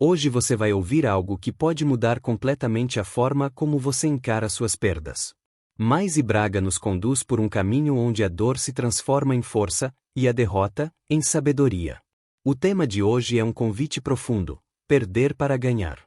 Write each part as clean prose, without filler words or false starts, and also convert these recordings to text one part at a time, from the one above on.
Hoje você vai ouvir algo que pode mudar completamente a forma como você encara suas perdas. Mais e Braga nos conduz por um caminho onde a dor se transforma em força, e a derrota, em sabedoria. O tema de hoje é um convite profundo: perder para ganhar.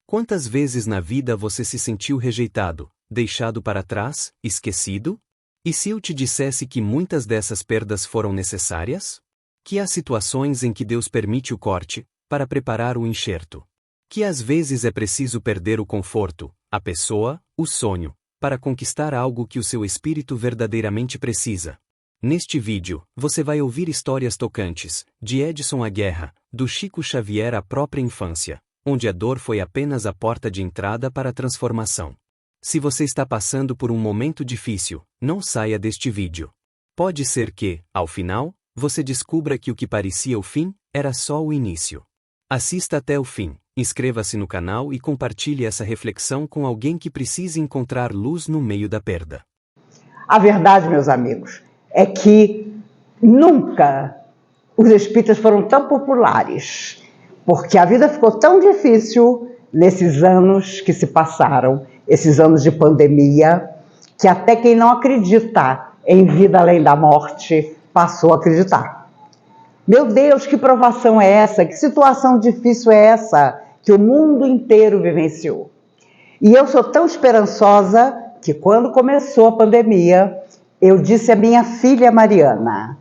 Quantas vezes na vida você se sentiu rejeitado, deixado para trás, esquecido? E se eu te dissesse que muitas dessas perdas foram necessárias? Que há situações em que Deus permite o corte, para preparar o enxerto. Que às vezes é preciso perder o conforto, a pessoa, o sonho, para conquistar algo que o seu espírito verdadeiramente precisa. Neste vídeo, você vai ouvir histórias tocantes, de Edson à guerra, do Chico Xavier à própria infância, onde a dor foi apenas a porta de entrada para a transformação. Se você está passando por um momento difícil, não saia deste vídeo. Pode ser que, ao final, você descubra que o que parecia o fim, era só o início. Assista até o fim, inscreva-se no canal e compartilhe essa reflexão com alguém que precise encontrar luz no meio da perda. A verdade, meus amigos, é que nunca os espíritas foram tão populares, porque a vida ficou tão difícil nesses anos que se passaram, esses anos de pandemia, que até quem não acredita em vida além da morte passou a acreditar. Meu Deus, que provação é essa? Que situação difícil é essa que o mundo inteiro vivenciou? E eu sou tão esperançosa que quando começou a pandemia, eu disse à minha filha Mariana: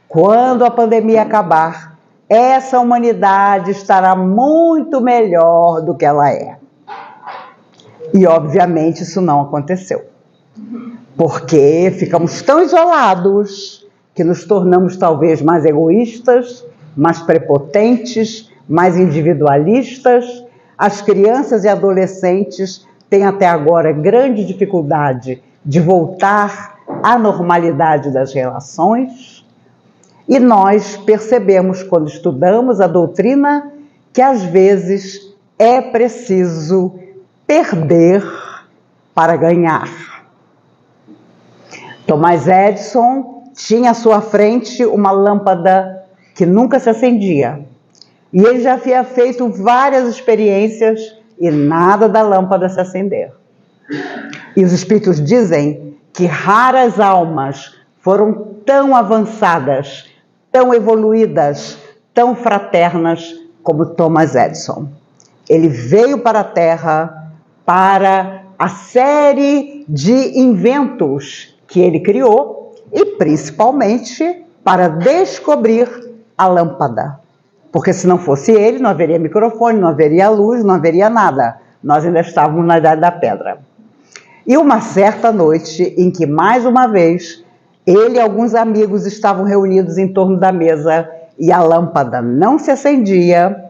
quando a pandemia acabar, essa humanidade estará muito melhor do que ela é. E obviamente isso não aconteceu, porque ficamos tão isolados que nos tornamos talvez mais egoístas, mais prepotentes, mais individualistas. As crianças e adolescentes têm até agora grande dificuldade de voltar à normalidade das relações. E nós percebemos, quando estudamos a doutrina, que às vezes é preciso perder para ganhar. Thomas Edison tinha à sua frente uma lâmpada que nunca se acendia. E ele já havia feito várias experiências e nada da lâmpada se acender. E os espíritos dizem que raras almas foram tão avançadas, tão evoluídas, tão fraternas como Thomas Edison. Ele veio para a Terra para a série de inventos que ele criou, e principalmente para descobrir a lâmpada. Porque se não fosse ele, não haveria microfone, não haveria luz, não haveria nada. Nós ainda estávamos na Idade da Pedra. E uma certa noite, em que mais uma vez, ele e alguns amigos estavam reunidos em torno da mesa e a lâmpada não se acendia,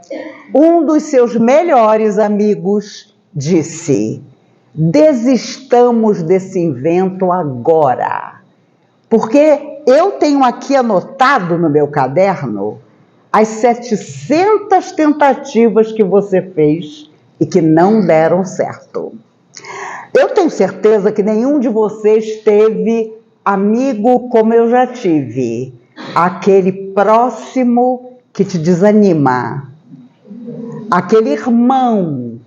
um dos seus melhores amigos disse: desistamos desse invento agora. Porque eu tenho aqui anotado no meu caderno as 700 tentativas que você fez e que não deram certo. Eu tenho certeza que nenhum de vocês teve amigo como eu já tive, aquele próximo que te desanima, aquele irmão,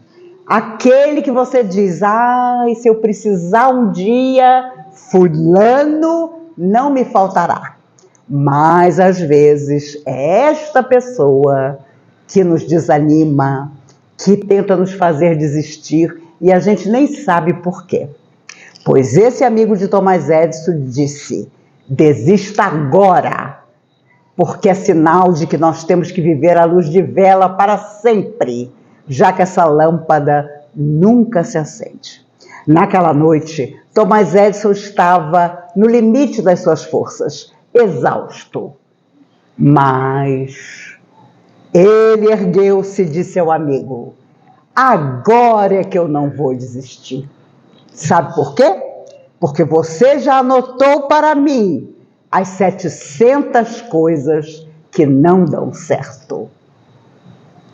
aquele que você diz: ai, se eu precisar um dia, fulano não me faltará. Mas às vezes é esta pessoa que nos desanima, que tenta nos fazer desistir e a gente nem sabe por quê. Pois esse amigo de Thomas Edison disse: desista agora, porque é sinal de que nós temos que viver à luz de vela para sempre, já que essa lâmpada nunca se acende. Naquela noite, Thomas Edison estava no limite das suas forças, exausto. Mas ele ergueu-se e disse ao amigo: agora é que eu não vou desistir. Sabe por quê? Porque você já anotou para mim as 700 coisas que não dão certo.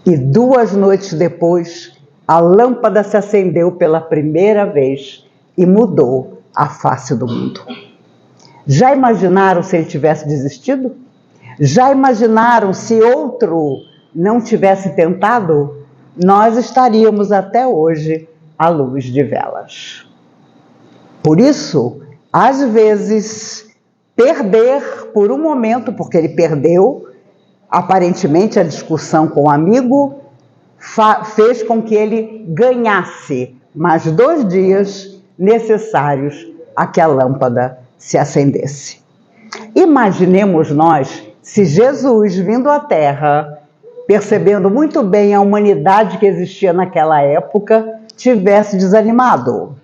E 2 noites depois, a lâmpada se acendeu pela primeira vez e mudou a face do mundo. Já imaginaram se ele tivesse desistido? Já imaginaram se outro não tivesse tentado? nós estaríamos até hoje à luz de velas. Por isso, às vezes, perder por um momento, porque ele perdeu, aparentemente, a discussão com o amigo, fez com que ele ganhasse mais 2 dias necessários a que a lâmpada se acendesse. Imaginemos nós se Jesus, vindo à Terra, percebendo muito bem a humanidade que existia naquela época, tivesse desanimado.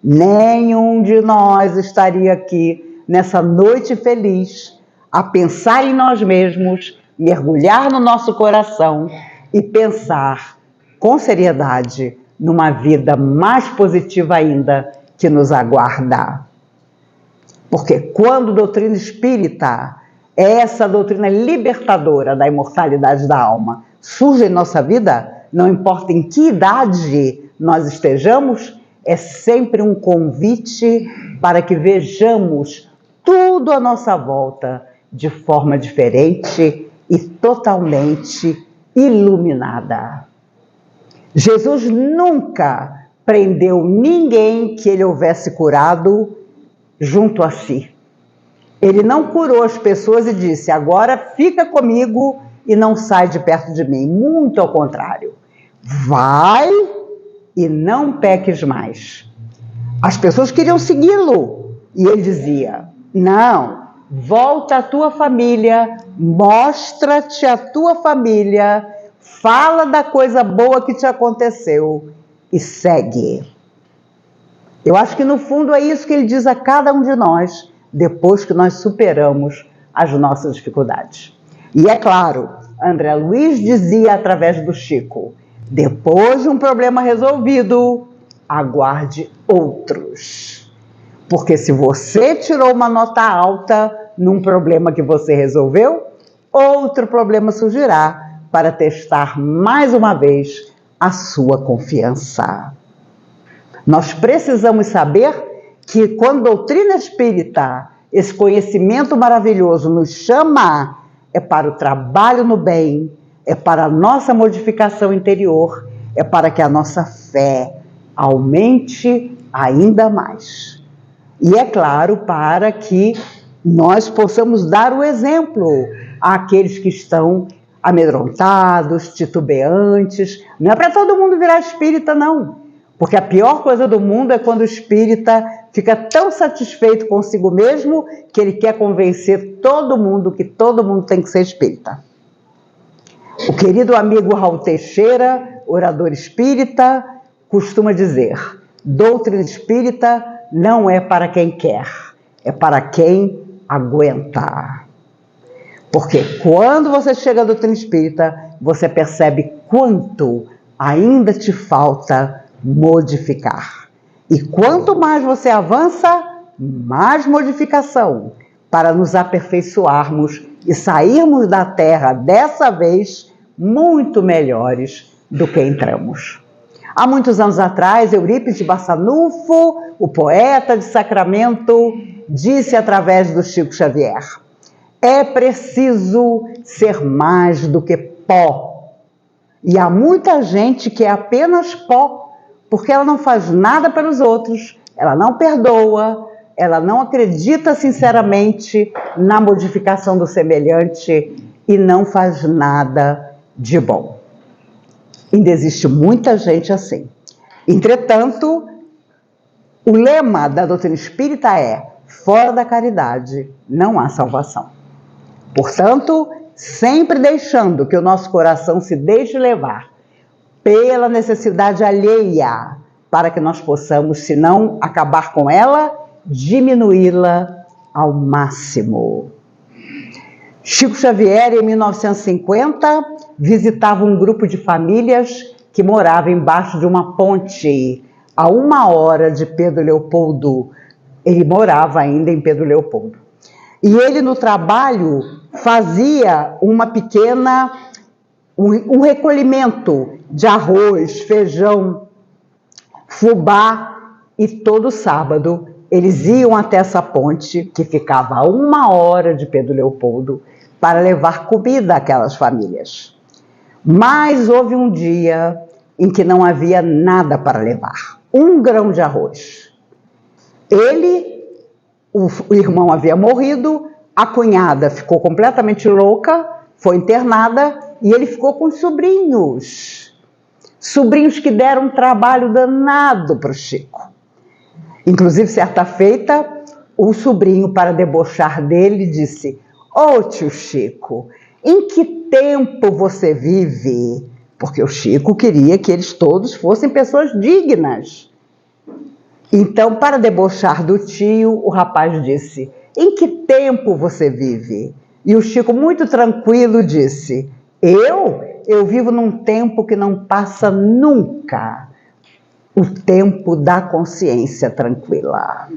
Nenhum de nós estaria aqui nessa noite feliz a pensar em nós mesmos, mergulhar no nosso coração e pensar com seriedade numa vida mais positiva ainda que nos aguarda. Porque quando a doutrina espírita, essa doutrina libertadora da imortalidade da alma, surge em nossa vida, não importa em que idade nós estejamos, é sempre um convite para que vejamos tudo à nossa volta de forma diferente e totalmente iluminada. Jesus nunca prendeu ninguém que ele houvesse curado junto a si. Ele não curou as pessoas e disse, agora fica comigo e não sai de perto de mim. Muito ao contrário. Vai e não peques mais. As pessoas queriam segui-lo. E ele dizia, não, volta à tua família, mostra-te à tua família, fala da coisa boa que te aconteceu e segue. Eu acho que no fundo é isso que ele diz a cada um de nós, depois que nós superamos as nossas dificuldades. E é claro, André Luiz dizia através do Chico, depois de um problema resolvido, aguarde outros. Porque se você tirou uma nota alta num problema que você resolveu, outro problema surgirá para testar mais uma vez a sua confiança. Nós precisamos saber que quando a doutrina espírita, esse conhecimento maravilhoso nos chama, é para o trabalho no bem, é para a nossa modificação interior, é para que a nossa fé aumente ainda mais. E é claro, para que nós possamos dar o exemplo àqueles que estão amedrontados, titubeantes. Não é para todo mundo virar espírita, não. Porque a pior coisa do mundo é quando o espírita fica tão satisfeito consigo mesmo que ele quer convencer todo mundo que todo mundo tem que ser espírita. O querido amigo Raul Teixeira, orador espírita, costuma dizer, doutrina espírita não é para quem quer, é para quem aguenta. Porque quando você chega à doutrina espírita, você percebe quanto ainda te falta modificar. E quanto mais você avança, mais modificação para nos aperfeiçoarmos e sairmos da Terra, dessa vez, muito melhores do que entramos. Há muitos anos atrás, Eurípides de Barçanufo, o poeta de Sacramento, disse através do Chico Xavier, é preciso ser mais do que pó. E há muita gente que é apenas pó, porque ela não faz nada pelos outros, ela não perdoa, ela não acredita sinceramente na modificação do semelhante e não faz nada de bom. Ainda existe muita gente assim. Entretanto, o lema da doutrina espírita é, fora da caridade não há salvação. Portanto, sempre deixando que o nosso coração se deixe levar pela necessidade alheia, para que nós possamos, se não acabar com ela, diminuí-la ao máximo. Chico Xavier, em 1950, visitava um grupo de famílias que morava embaixo de uma ponte, a 1 hora de Pedro Leopoldo. Ele morava ainda em Pedro Leopoldo. E ele, no trabalho, fazia um recolhimento de arroz, feijão, fubá, e todo sábado eles iam até essa ponte, que ficava a 1 hora de Pedro Leopoldo, para levar comida àquelas famílias. Mas houve um dia em que não havia nada para levar. Um grão de arroz. O irmão havia morrido, a cunhada ficou completamente louca, foi internada e ele ficou com os sobrinhos. Sobrinhos que deram um trabalho danado para o Chico. Inclusive, certa feita, o sobrinho, para debochar dele, disse: "Ô tio Chico, em que tempo você vive?" Porque o Chico queria que eles todos fossem pessoas dignas. Então, para debochar do tio, o rapaz disse: "Em que tempo você vive?" E o Chico, muito tranquilo, disse: Eu vivo num tempo que não passa nunca. O tempo da consciência tranquila.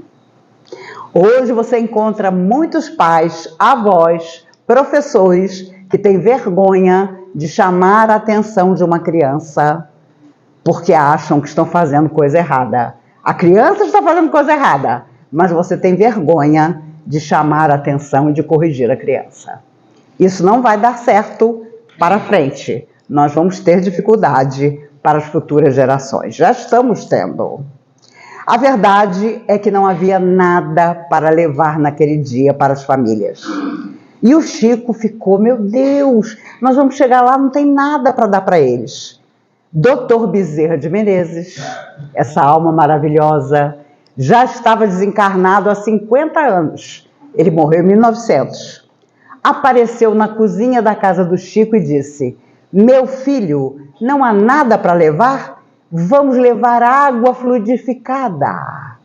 Hoje você encontra muitos pais, avós, professores que têm vergonha de chamar a atenção de uma criança porque acham que estão fazendo coisa errada. A criança está fazendo coisa errada, mas você tem vergonha de chamar a atenção e de corrigir a criança. Isso não vai dar certo para frente. Nós vamos ter dificuldade para as futuras gerações. Já estamos tendo. A verdade é que não havia nada para levar naquele dia para as famílias. E o Chico ficou: meu Deus, nós vamos chegar lá, não tem nada para dar para eles. Dr. Bezerra de Menezes, essa alma maravilhosa, já estava desencarnado há 50 anos. Ele morreu em 1900. Apareceu na cozinha da casa do Chico e disse: meu filho, não há nada para levar? Vamos levar água fluidificada.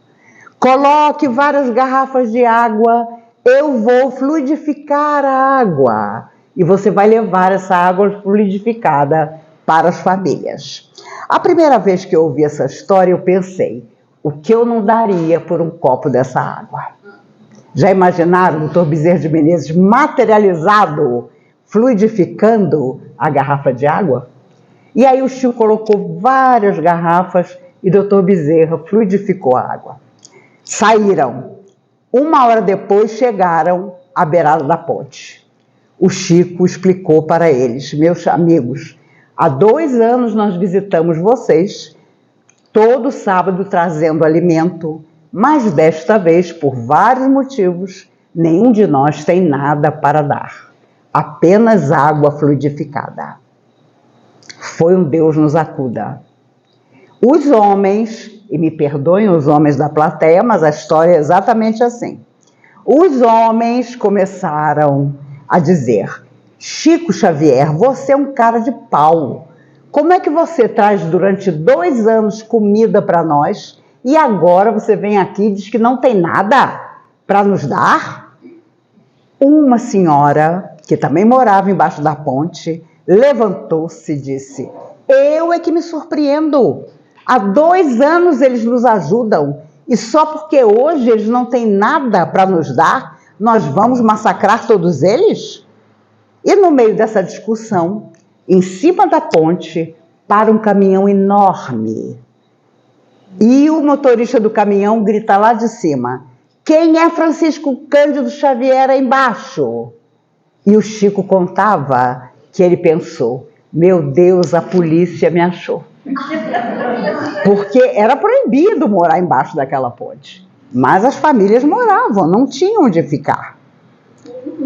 Coloque várias garrafas de água, eu vou fluidificar a água. E você vai levar essa água fluidificada para as famílias. A primeira vez que eu ouvi essa história, eu pensei: o que eu não daria por um copo dessa água? Já imaginaram o Dr. Bezerra de Menezes materializado, fluidificando a garrafa de água? E aí o Chico colocou várias garrafas e o Dr. Bezerra fluidificou a água. Saíram. 1 hora depois chegaram à beirada da ponte. O Chico explicou para eles: meus amigos, há 2 anos nós visitamos vocês, todo sábado trazendo alimento, mas desta vez, por vários motivos, nenhum de nós tem nada para dar. Apenas água fluidificada. Foi um Deus nos acuda. Os homens, e me perdoem os homens da plateia, mas a história é exatamente assim. Os homens começaram a dizer: Chico Xavier, você é um cara de pau. Como é que você traz durante 2 anos comida para nós e agora você vem aqui e diz que não tem nada para nos dar? Uma senhora, que também morava embaixo da ponte, levantou-se e disse: eu é que me surpreendo. Há 2 anos eles nos ajudam e só porque hoje eles não têm nada para nos dar, nós vamos massacrar todos eles? E no meio dessa discussão, em cima da ponte, para um caminhão enorme. E o motorista do caminhão grita lá de cima: quem é Francisco Cândido Xavier aí embaixo? E o Chico contava que ele pensou: meu Deus, a polícia me achou. Porque era proibido morar embaixo daquela ponte. Mas as famílias moravam, não tinham onde ficar.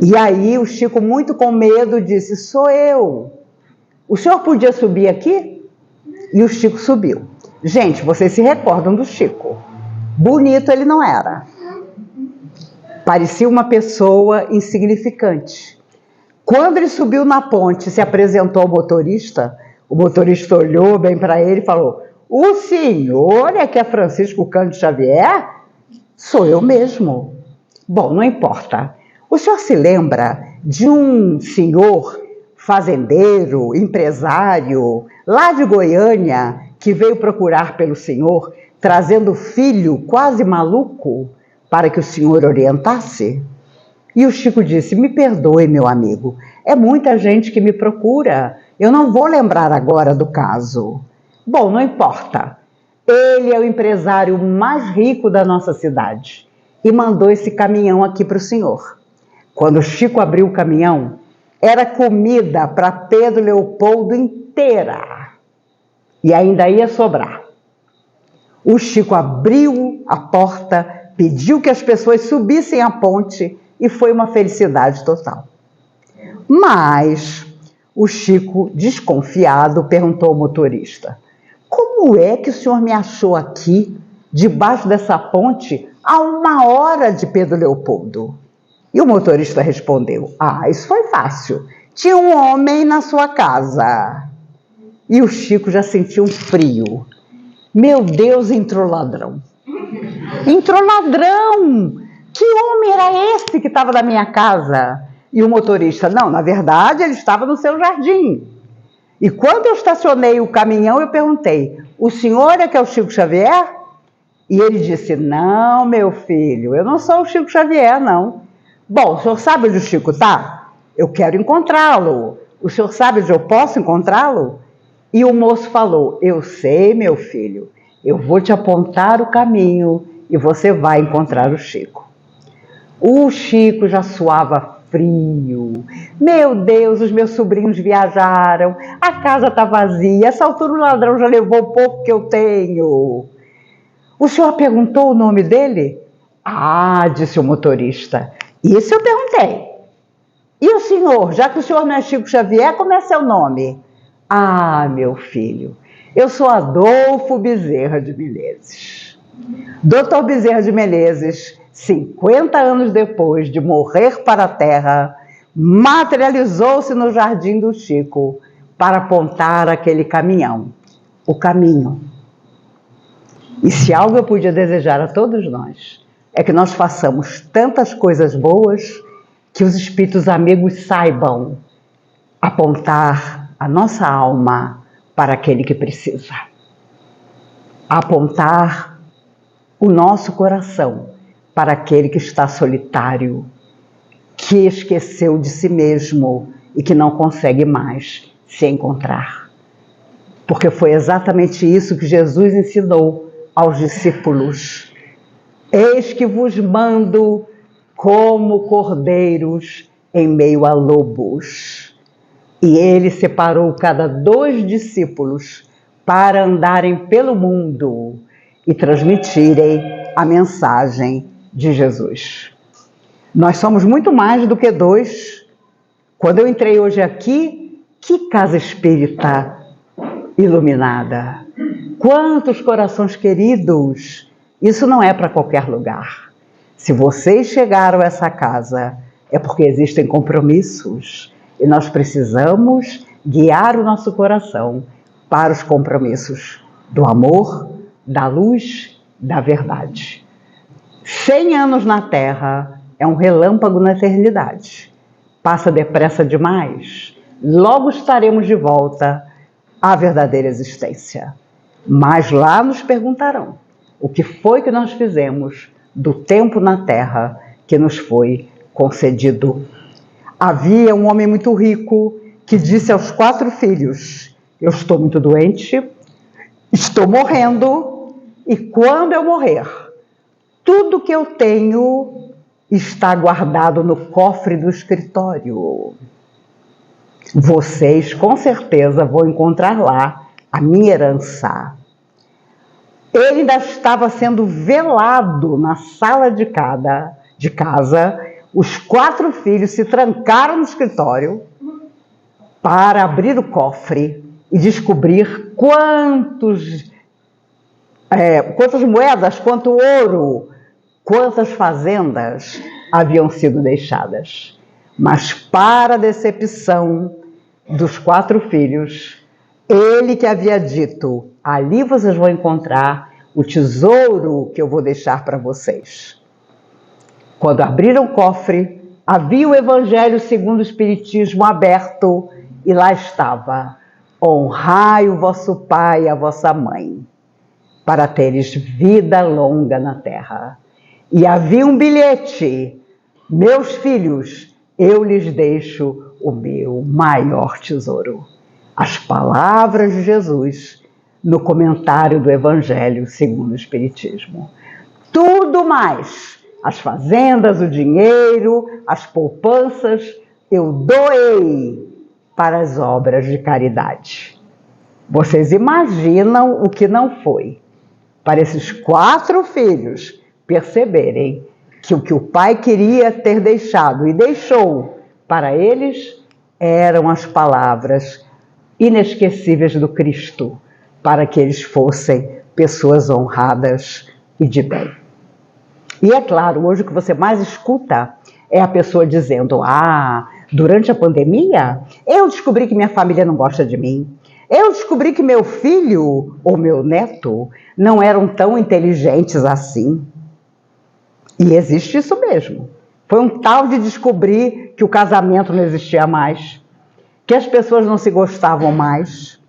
E aí o Chico, muito com medo, disse: sou eu. O senhor podia subir aqui? E o Chico subiu. Gente, vocês se recordam do Chico. Bonito ele não era. Parecia uma pessoa insignificante. Quando ele subiu na ponte e se apresentou ao motorista, o motorista olhou bem para ele e falou: o senhor é que é Francisco Cândido Xavier? Sou eu mesmo. Bom, não importa. O senhor se lembra de um senhor fazendeiro, empresário, lá de Goiânia, que veio procurar pelo senhor, trazendo o filho quase maluco para que o senhor orientasse? E o Chico disse: me perdoe, meu amigo, é muita gente que me procura, eu não vou lembrar agora do caso. Bom, não importa. Ele é o empresário mais rico da nossa cidade e mandou esse caminhão aqui para o senhor. Quando o Chico abriu o caminhão, Era comida para Pedro Leopoldo inteira. E ainda ia sobrar. O Chico abriu a porta, pediu que as pessoas subissem a ponte e foi uma felicidade total. Mas o Chico, desconfiado, perguntou ao motorista: como é que o senhor me achou aqui, debaixo dessa ponte, a 1 hora de Pedro Leopoldo? E o motorista respondeu: isso foi fácil. Tinha um homem na sua casa. E o Chico já sentiu um frio. Meu Deus, entrou ladrão. Entrou ladrão! Que homem era esse que estava na minha casa? E o motorista: não, na verdade ele estava no seu jardim. E quando eu estacionei o caminhão, eu perguntei: o senhor é que é o Chico Xavier? E ele disse: não, meu filho, eu não sou o Chico Xavier, não. Bom, o senhor sabe onde o Chico está? Eu quero encontrá-lo. O senhor sabe onde eu posso encontrá-lo? E o moço falou: eu sei, meu filho, eu vou te apontar o caminho e você vai encontrar o Chico. O Chico já suava frio. Meu Deus, os meus sobrinhos viajaram, a casa está vazia, essa altura o ladrão já levou o pouco que eu tenho. O senhor perguntou o nome dele? Disse o motorista. Isso eu perguntei. E o senhor, já que o senhor não é Chico Xavier, como é seu nome? Meu filho, eu sou Adolfo Bezerra de Menezes. Dr. Bezerra de Menezes, 50 anos depois de morrer para a terra, materializou-se no jardim do Chico para apontar aquele caminhão, o caminho. E se algo eu podia desejar a todos nós, é que nós façamos tantas coisas boas que os espíritos amigos saibam apontar a nossa alma para aquele que precisa. Apontar o nosso coração para aquele que está solitário, que esqueceu de si mesmo e que não consegue mais se encontrar. Porque foi exatamente isso que Jesus ensinou aos discípulos. Eis que vos mando como cordeiros em meio a lobos. E ele separou cada 2 discípulos para andarem pelo mundo e transmitirem a mensagem de Jesus. Nós somos muito mais do que 2. Quando eu entrei hoje aqui, que casa espírita iluminada! Quantos corações queridos! Isso não é para qualquer lugar. Se vocês chegaram a essa casa, é porque existem compromissos. E nós precisamos guiar o nosso coração para os compromissos do amor, da luz, da verdade. 100 anos na Terra é um relâmpago na eternidade. Passa depressa demais. Logo estaremos de volta à verdadeira existência. Mas lá nos perguntarão o que foi que nós fizemos do tempo na Terra que nos foi concedido. Havia um homem muito rico que disse aos 4 filhos: eu estou muito doente, estou morrendo, e quando eu morrer, tudo que eu tenho está guardado no cofre do escritório. Vocês, com certeza, vão encontrar lá a minha herança. Ele ainda estava sendo velado na sala de casa. Os 4 filhos se trancaram no escritório para abrir o cofre e descobrir quantas moedas, quanto ouro, quantas fazendas haviam sido deixadas. Mas, para a decepção dos 4 filhos, ele que havia dito: ali vocês vão encontrar o tesouro que eu vou deixar para vocês. Quando abriram o cofre, havia o Evangelho segundo o Espiritismo aberto e lá estava: honrai o vosso pai e a vossa mãe, para teres vida longa na terra. E havia um bilhete: meus filhos, eu lhes deixo o meu maior tesouro. As palavras de Jesus no comentário do Evangelho segundo o Espiritismo. Tudo mais, as fazendas, o dinheiro, as poupanças, eu doei para as obras de caridade. Vocês imaginam o que não foi para esses 4 filhos perceberem que o que o pai queria ter deixado e deixou para eles eram as palavras inesquecíveis do Cristo, para que eles fossem pessoas honradas e de bem. E é claro, hoje o que você mais escuta é a pessoa dizendo: durante a pandemia, eu descobri que minha família não gosta de mim. Eu descobri que meu filho ou meu neto não eram tão inteligentes assim. E existe isso mesmo. Foi um tal de descobrir que o casamento não existia mais, que as pessoas não se gostavam mais.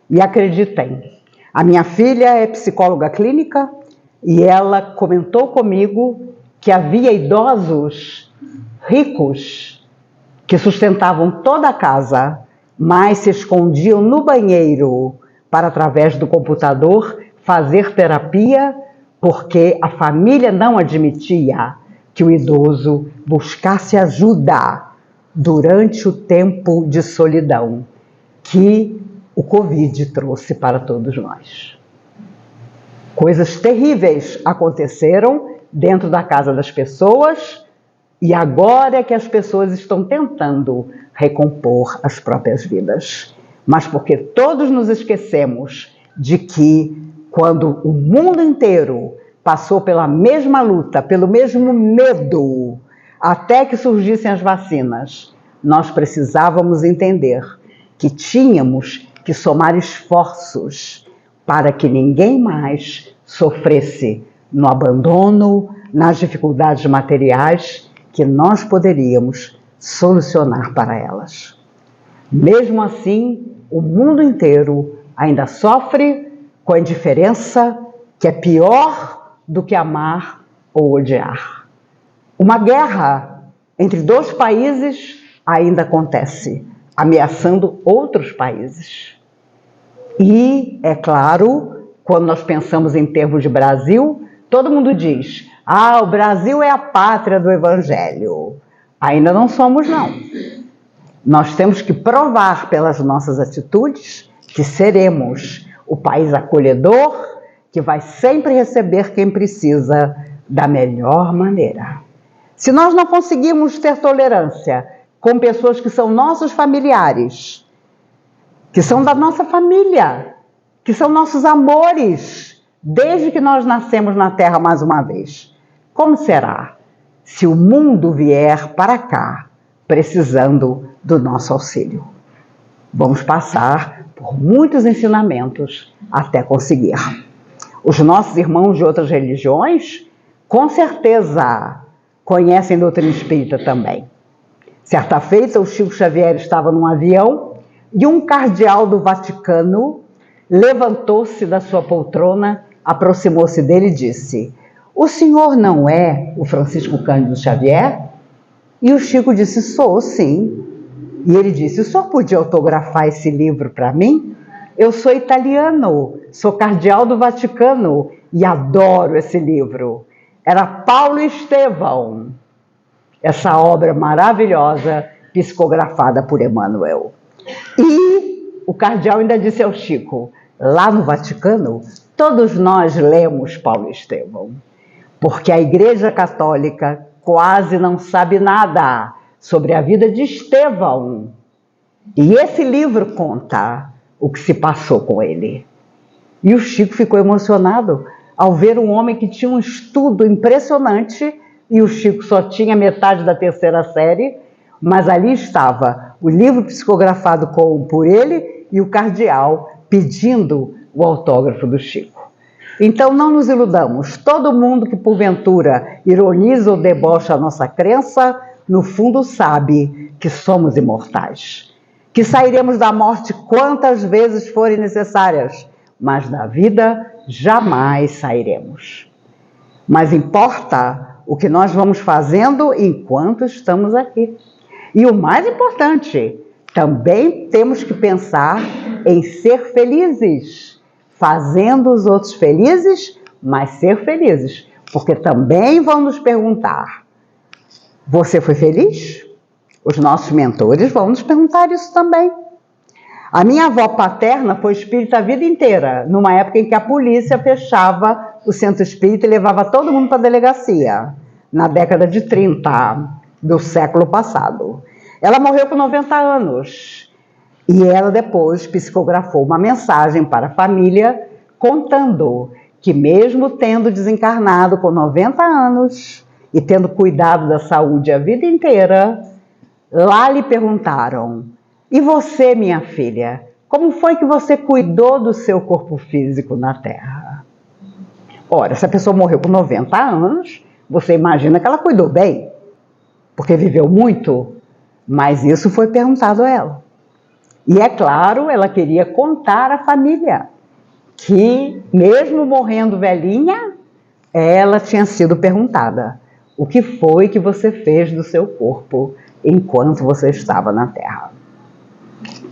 E acreditem, a minha filha é psicóloga clínica e ela comentou comigo que havia idosos ricos que sustentavam toda a casa, mas se escondiam no banheiro para, através do computador, fazer terapia, porque a família não admitia que o idoso buscasse ajuda durante o tempo de solidão que o Covid trouxe para todos nós. Coisas terríveis aconteceram dentro da casa das pessoas e agora é que as pessoas estão tentando recompor as próprias vidas. Mas porque todos nos esquecemos de que quando o mundo inteiro passou pela mesma luta, pelo mesmo medo, até que surgissem as vacinas, nós precisávamos entender que tínhamos que somar esforços para que ninguém mais sofresse no abandono, nas dificuldades materiais que nós poderíamos solucionar para elas. Mesmo assim, o mundo inteiro ainda sofre com a indiferença que é pior do que amar ou odiar. Uma guerra entre 2 países ainda acontece, ameaçando outros países. E, é claro, quando nós pensamos em termos de Brasil, todo mundo diz: o Brasil é a pátria do Evangelho. Ainda não somos, não. Nós temos que provar pelas nossas atitudes que seremos o país acolhedor, que vai sempre receber quem precisa da melhor maneira. Se nós não conseguirmos ter tolerância com pessoas que são nossos familiares, que são da nossa família, que são nossos amores, desde que nós nascemos na Terra mais uma vez, como será se o mundo vier para cá precisando do nosso auxílio? Vamos passar por muitos ensinamentos até conseguir. Os nossos irmãos de outras religiões, com certeza, conhecem doutrina espírita também. Certa feita, o Chico Xavier estava num avião e um cardeal do Vaticano levantou-se da sua poltrona, aproximou-se dele e disse: "O senhor não é o Francisco Cândido Xavier?" E o Chico disse: "Sou, sim." E ele disse: "O senhor podia autografar esse livro para mim? Eu sou italiano, sou cardeal do Vaticano e adoro esse livro." Era Paulo Estevão, essa obra maravilhosa psicografada por Emmanuel. E o cardeal ainda disse ao Chico: "Lá no Vaticano, todos nós lemos Paulo Estevão, porque a Igreja Católica quase não sabe nada sobre a vida de Estevão. E esse livro conta o que se passou com ele." E o Chico ficou emocionado ao ver um homem que tinha um estudo impressionante, e o Chico só tinha metade da 3ª série, mas ali estava o livro psicografado por ele e o cardeal pedindo o autógrafo do Chico. Então não nos iludamos, todo mundo que porventura ironiza ou debocha a nossa crença, no fundo sabe que somos imortais, que sairemos da morte quantas vezes forem necessárias, mas da vida jamais sairemos. Mas importa o que nós vamos fazendo enquanto estamos aqui. E o mais importante, também temos que pensar em ser felizes, fazendo os outros felizes, mas ser felizes, porque também vão nos perguntar: você foi feliz? Os nossos mentores vão nos perguntar isso também. A minha avó paterna foi espírita a vida inteira, numa época em que a polícia fechava o centro espírita e levava todo mundo para a delegacia, na década de 30 do século passado. Ela morreu com 90 anos e ela depois psicografou uma mensagem para a família contando que mesmo tendo desencarnado com 90 anos e tendo cuidado da saúde a vida inteira, lá lhe perguntaram: e você, minha filha, como foi que você cuidou do seu corpo físico na Terra? Ora, se a pessoa morreu com 90 anos, você imagina que ela cuidou bem, porque viveu muito, mas isso foi perguntado a ela. E é claro, ela queria contar à família que, mesmo morrendo velhinha, ela tinha sido perguntada: o que foi que você fez do seu corpo enquanto você estava na Terra?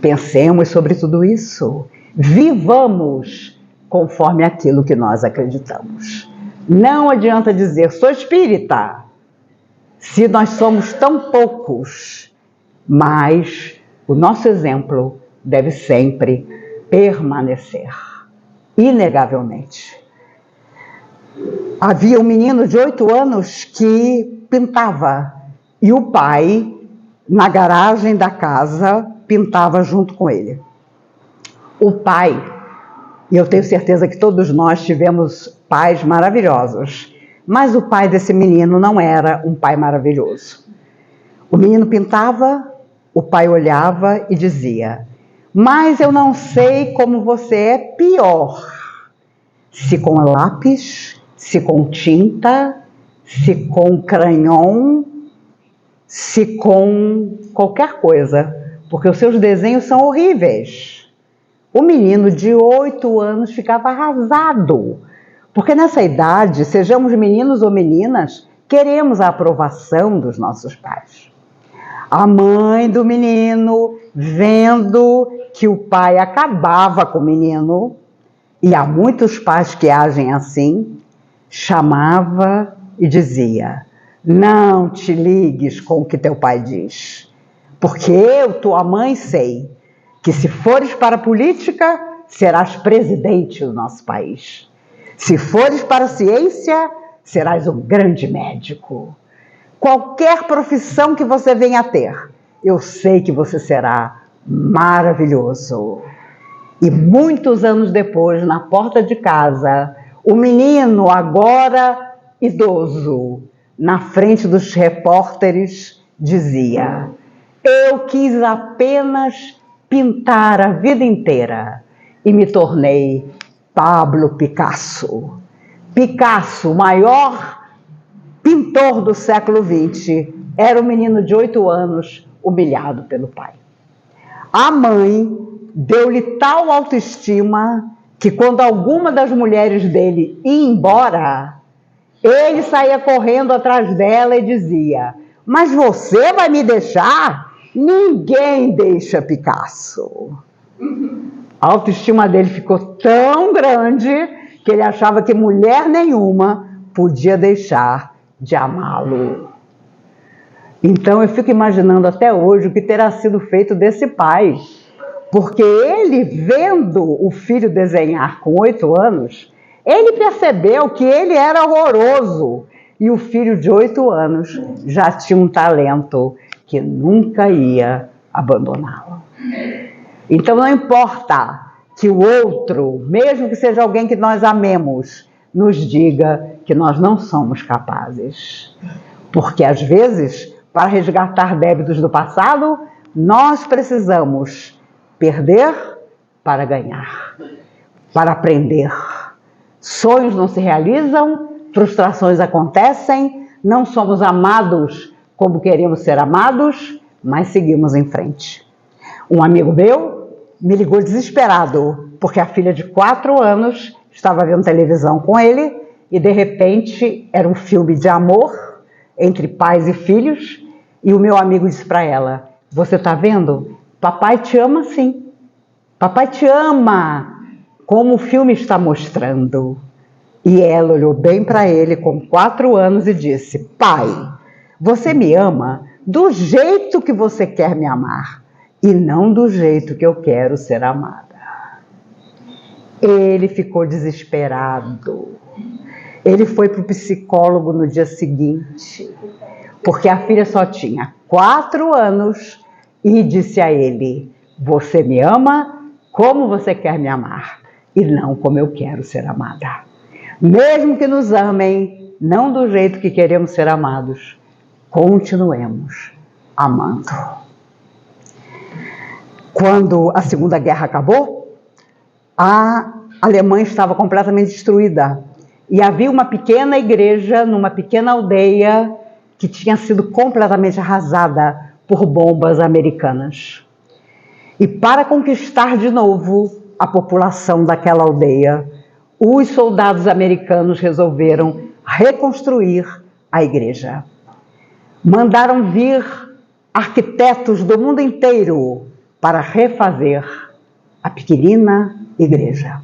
Pensemos sobre tudo isso. Vivamos conforme aquilo que nós acreditamos. Não adianta dizer, sou espírita, se nós somos tão poucos, mas o nosso exemplo deve sempre permanecer, inegavelmente. Havia um menino de 8 anos que pintava, e o pai, na garagem da casa, pintava junto com ele. O pai, e eu tenho certeza que todos nós tivemos pais maravilhosos, mas o pai desse menino não era um pai maravilhoso. O menino pintava, o pai olhava e dizia: mas eu não sei como você é pior, se com lápis, se com tinta, se com crayon, se com qualquer coisa, porque os seus desenhos são horríveis. O menino de 8 anos ficava arrasado, porque nessa idade, sejamos meninos ou meninas, queremos a aprovação dos nossos pais. A mãe do menino, vendo que o pai acabava com o menino, e há muitos pais que agem assim, chamava e dizia: não te ligues com o que teu pai diz, porque eu, tua mãe, sei que se fores para a política, serás presidente do nosso país. Se fores para a ciência, serás um grande médico. Qualquer profissão que você venha a ter, eu sei que você será maravilhoso. E muitos anos depois, na porta de casa, o menino, agora idoso, na frente dos repórteres, dizia: eu quis apenas pintar a vida inteira e me tornei Pablo Picasso. Picasso, o maior pintor do século XX, era um menino de 8 anos, humilhado pelo pai. A mãe deu-lhe tal autoestima que quando alguma das mulheres dele ia embora, ele saía correndo atrás dela e dizia: mas você vai me deixar? Ninguém deixa Picasso. A autoestima dele ficou tão grande que ele achava que mulher nenhuma podia deixar de amá-lo. Então eu fico imaginando até hoje o que terá sido feito desse pai, porque ele, vendo o filho desenhar com 8 anos, ele percebeu que ele era horroroso e o filho de 8 anos já tinha um talento que nunca ia abandoná-lo. Então não importa que o outro, mesmo que seja alguém que nós amemos, nos diga que nós não somos capazes. Porque às vezes, para resgatar débitos do passado, nós precisamos perder para ganhar, para aprender. Sonhos não se realizam, frustrações acontecem, não somos amados como queríamos ser amados, mas seguimos em frente. Um amigo meu me ligou desesperado, porque a filha de 4 anos estava vendo televisão com ele e, de repente, era um filme de amor entre pais e filhos, e o meu amigo disse para ela: você está vendo? Papai te ama sim. Papai te ama, como o filme está mostrando. E ela olhou bem para ele com 4 anos e disse: pai, você me ama do jeito que você quer me amar e não do jeito que eu quero ser amada. Ele ficou desesperado. Ele foi para o psicólogo no dia seguinte, porque a filha só tinha 4 anos e disse a ele: você me ama como você quer me amar e não como eu quero ser amada. Mesmo que nos amem, não do jeito que queremos ser amados, continuemos amando. Quando a Segunda Guerra acabou, a Alemanha estava completamente destruída e havia uma pequena igreja numa pequena aldeia que tinha sido completamente arrasada por bombas americanas. E para conquistar de novo a população daquela aldeia, os soldados americanos resolveram reconstruir a igreja. Mandaram vir arquitetos do mundo inteiro para refazer a pequenina igreja.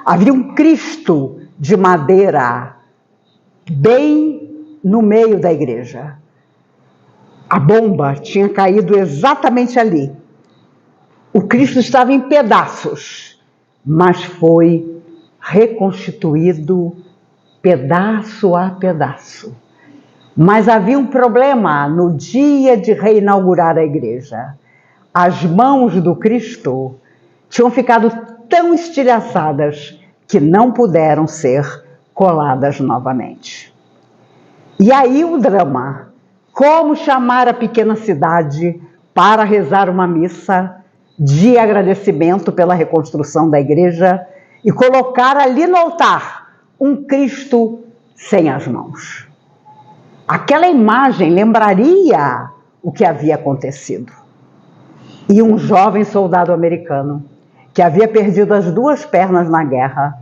Havia um Cristo de madeira bem no meio da igreja. A bomba tinha caído exatamente ali. O Cristo estava em pedaços, mas foi reconstituído pedaço a pedaço. Mas havia um problema no dia de reinaugurar a igreja. As mãos do Cristo tinham ficado tão estilhaçadas que não puderam ser coladas novamente. E aí o drama: como chamar a pequena cidade para rezar uma missa de agradecimento pela reconstrução da igreja e colocar ali no altar um Cristo sem as mãos. Aquela imagem lembraria o que havia acontecido. E um jovem soldado americano, que havia perdido as 2 pernas na guerra,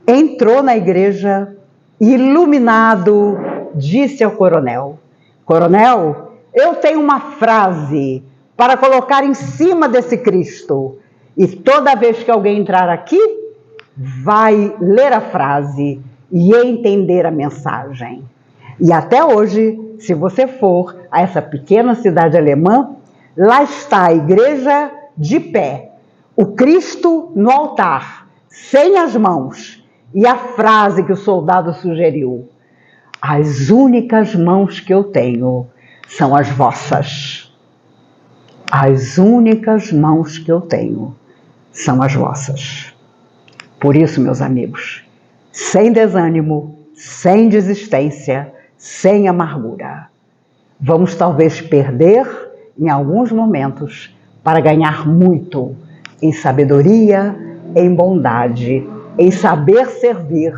entrou na igreja e, iluminado, disse ao coronel: coronel, eu tenho uma frase para colocar em cima desse Cristo. E toda vez que alguém entrar aqui, vai ler a frase e entender a mensagem. E até hoje, se você for a essa pequena cidade alemã, lá está a igreja de pé, o Cristo no altar, sem as mãos, e a frase que o soldado sugeriu: as únicas mãos que eu tenho são as vossas. As únicas mãos que eu tenho são as vossas. Por isso, meus amigos, sem desânimo, sem desistência, sem amargura, vamos talvez perder em alguns momentos para ganhar muito em sabedoria, em bondade, em saber servir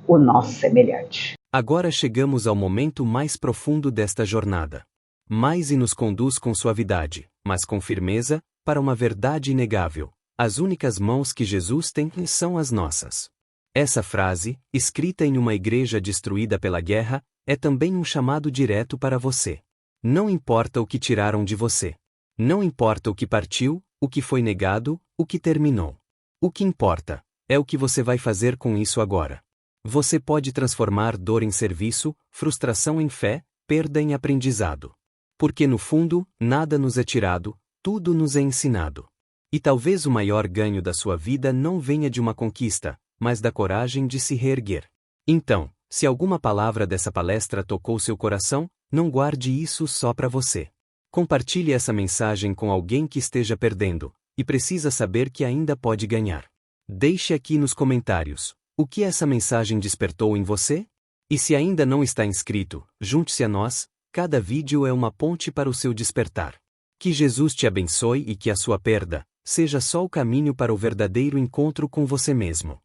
o nosso semelhante. Agora chegamos ao momento mais profundo desta jornada. Mais e nos conduz com suavidade, mas com firmeza, para uma verdade inegável. As únicas mãos que Jesus tem são as nossas. Essa frase, escrita em uma igreja destruída pela guerra, é também um chamado direto para você. Não importa o que tiraram de você. Não importa o que partiu, o que foi negado, o que terminou. O que importa é o que você vai fazer com isso agora. Você pode transformar dor em serviço, frustração em fé, perda em aprendizado. Porque no fundo, nada nos é tirado, tudo nos é ensinado. E talvez o maior ganho da sua vida não venha de uma conquista, mas da coragem de se reerguer. Então, se alguma palavra dessa palestra tocou seu coração, não guarde isso só para você. Compartilhe essa mensagem com alguém que esteja perdendo e precisa saber que ainda pode ganhar. Deixe aqui nos comentários o que essa mensagem despertou em você? E se ainda não está inscrito, junte-se a nós, cada vídeo é uma ponte para o seu despertar. Que Jesus te abençoe e que a sua perda seja só o caminho para o verdadeiro encontro com você mesmo.